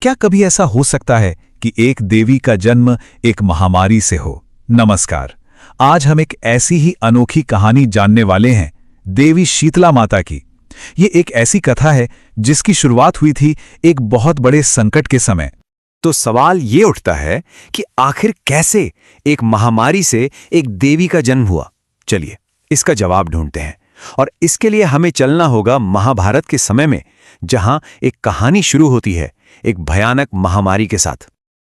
क्या कभी ऐसा हो सकता है कि एक देवी का जन्म एक महामारी से हो? नमस्कार। आज हम एक ऐसी ही अनोखी कहानी जानने वाले हैं, देवी शीतला माता की। ये एक ऐसी कथा है जिसकी शुरुआत हुई थी एक बहुत बड़े संकट के समय। तो सवाल ये उठता है कि आखिर कैसे एक महामारी से एक देवी का जन्म हुआ। चलिए इसका जवाब ढूंढते हैं, और इसके लिए हमें चलना होगा महाभारत के समय में, जहां एक कहानी शुरू होती है एक भयानक महामारी के साथ।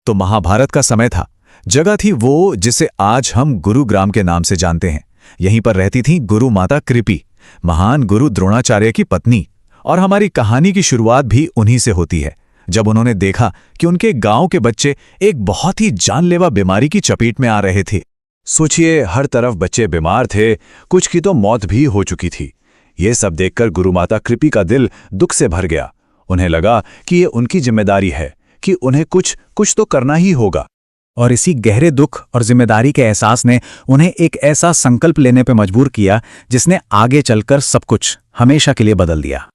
तो महाभारत का समय था, जगह थी वो जिसे आज हम गुरुग्राम के नाम से जानते हैं। यहीं पर रहती थी गुरु माता कृपि, महान गुरु द्रोणाचार्य की पत्नी। और हमारी कहानी की शुरुआत भी उन्हीं से होती है, जब उन्होंने देखा कि उनके गांव के बच्चे एक बहुत ही जानलेवा बीमारी की चपेट में आ रहे थे। सोचिए, हर तरफ बच्चे बीमार थे, कुछ की तो मौत भी हो चुकी थी। ये सब देखकर गुरु माता कृपि का दिल दुख से भर गया। उन्हें लगा कि ये उनकी जिम्मेदारी है कि उन्हें कुछ तो करना ही होगा। और इसी गहरे दुख और जिम्मेदारी के एहसास ने उन्हें एक ऐसा संकल्प लेने पर मजबूर किया जिसने आगे चलकर सब कुछ हमेशा के लिए बदल दिया।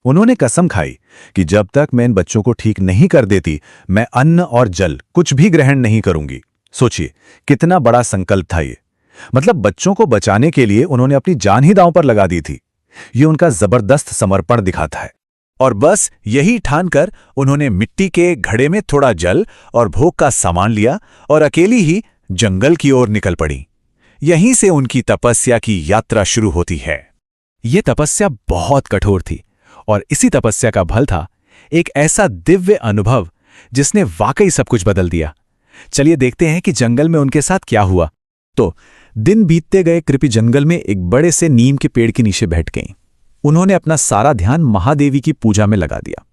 उन्होंने कसम खाई कि जब तक मैं इन बच्चों को ठीक नहीं कर देती, मैं अन्न और जल कुछ भी ग्रहण नहीं करूंगी। सोचिए कितना बड़ा संकल्प था ये। मतलब बच्चों को बचाने के लिए उन्होंने अपनी जान ही दांव पर लगा दी थी। ये उनका जबरदस्त समर्पण दिखाता है। और बस यही ठानकर उन्होंने मिट्टी के घड़े में थोड़ा जल और भोग का सामान लिया और अकेली ही जंगल की ओर निकल पड़ी। यहीं से उनकी तपस्या की यात्रा शुरू होती है। ये तपस्या बहुत कठोर थी, और इसी तपस्या का फल था एक ऐसा दिव्य अनुभव जिसने वाकई सब कुछ बदल दिया। चलिए देखते हैं कि जंगल में उनके साथ क्या हुआ। तो दिन बीतते गए, कृपि जंगल में एक बड़े से नीम के पेड़ के नीचे बैठ गईं। उन्होंने अपना सारा ध्यान महादेवी की पूजा में लगा दिया।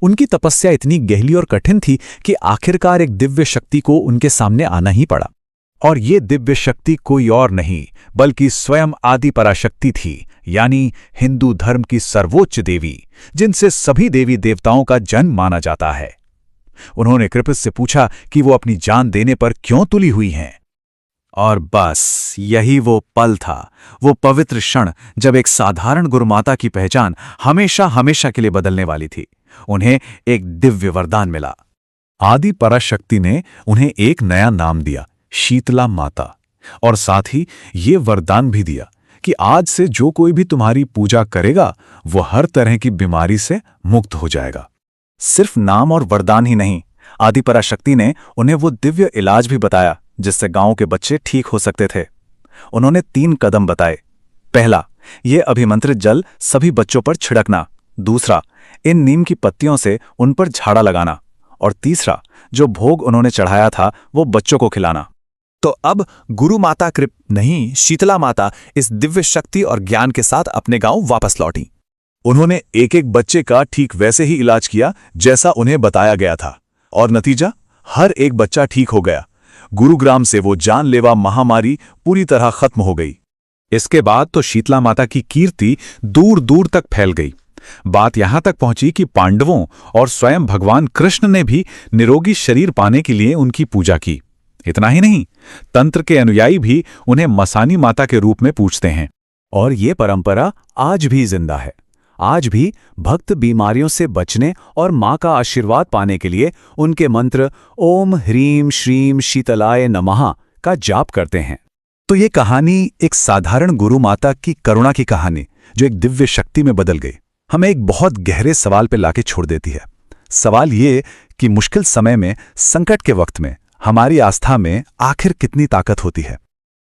उनकी तपस्या इतनी गहरी और कठिन थी कि आखिरकार एक दिव्य शक्ति को उनके सामने आना ही पड़ा। और ये दिव्य शक्ति कोई और नहीं बल्कि स्वयं आदि पराशक्ति थी, यानी हिंदू धर्म की सर्वोच्च देवी, जिनसे सभी देवी देवताओं का जन्म माना जाता है। उन्होंने कृपि से पूछा कि वो अपनी जान देने पर क्यों तुली हुई हैं। और बस यही वो पल था, वो पवित्र क्षण जब एक साधारण गुरुमाता की पहचान हमेशा हमेशा के लिए बदलने वाली थी। उन्हें एक दिव्य वरदान मिला। आदि पराशक्ति ने उन्हें एक नया नाम दिया, शीतला माता, और साथ ही ये वरदान भी दिया कि आज से जो कोई भी तुम्हारी पूजा करेगा वो हर तरह की बीमारी से मुक्त हो जाएगा। सिर्फ नाम और वरदान ही नहीं, आदि पराशक्ति ने उन्हें वो दिव्य इलाज भी बताया जिससे गांव के बच्चे ठीक हो सकते थे। उन्होंने 3 कदम बताए। पहला, ये अभिमंत्रित जल सभी बच्चों पर छिड़कना। दूसरा, इन नीम की पत्तियों से उन पर झाड़ा लगाना। और तीसरा, जो भोग उन्होंने चढ़ाया था वो बच्चों को खिलाना। तो अब गुरु माता कृपि नहीं, शीतला माता इस दिव्य शक्ति और ज्ञान के साथ अपने गांव वापस लौटी। उन्होंने एक एक बच्चे का ठीक वैसे ही इलाज किया जैसा उन्हें बताया गया था, और नतीजा, हर एक बच्चा ठीक हो गया। गुरुग्राम से वो जानलेवा महामारी पूरी तरह खत्म हो गई। इसके बाद तो शीतला माता की कीर्ति दूर दूर तक फैल गई। बात यहां तक पहुंची कि पांडवों और स्वयं भगवान कृष्ण ने भी निरोगी शरीर पाने के लिए उनकी पूजा की। इतना ही नहीं, तंत्र के अनुयायी भी उन्हें मसानी माता के रूप में पूजते हैं। और ये परंपरा आज भी जिंदा है। आज भी भक्त बीमारियों से बचने और मां का आशीर्वाद पाने के लिए उनके मंत्र ओम ह्रीम श्रीम शीतलाय नमः का जाप करते हैं। तो ये कहानी एक साधारण गुरु माता की करुणा की कहानी जो एक दिव्य शक्ति में बदल गई, हमें एक बहुत गहरे सवाल पे लाके छोड़ देती है। सवाल ये कि मुश्किल समय में, संकट के वक्त में हमारी आस्था में आखिर कितनी ताकत होती है।